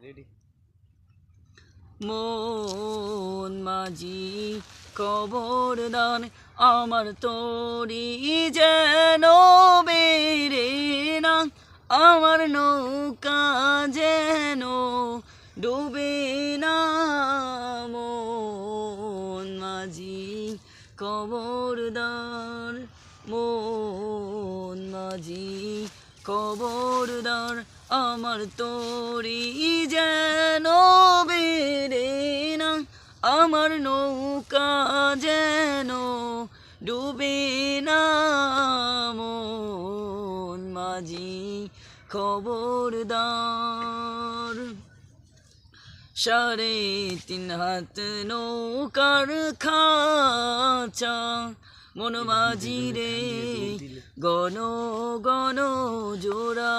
Ready মন মাঝি খবরদার আমার তোরি যেন বেরে না আমার নৌকা যেন ডুবে না মন মাঝি খবরদার মন মাঝি খবরদার আমার তোরি যেন বেরে না আমার নৌকা যেন ডুবে না মন মাঝি খবরদার 3.5 হাত নৌকার খাঁচা মন মাঝি রে গণ গণ জোড়া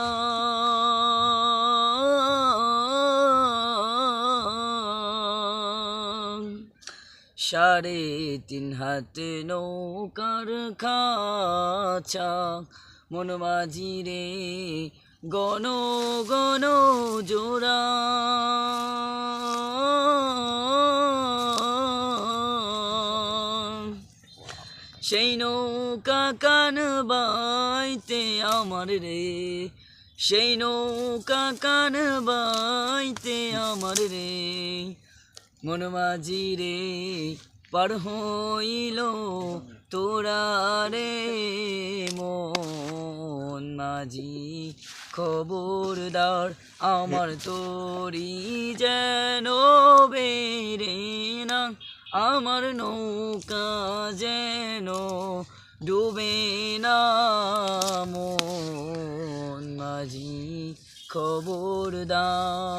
3.5 হাত নৌকার খাঁচা মন মাঝি রে গণ গণ জোড়া সেই নৌকা কান বাইতে আমার রে সেই নৌকা কান বাইতে আমার রে মন মাঝি রে পার হইল তোরা রে মন মাঝি খবরদার আমার তোরি যেন বেরে না আমার নৌকা যেন ডুবে না মন মাঝি খবরদার।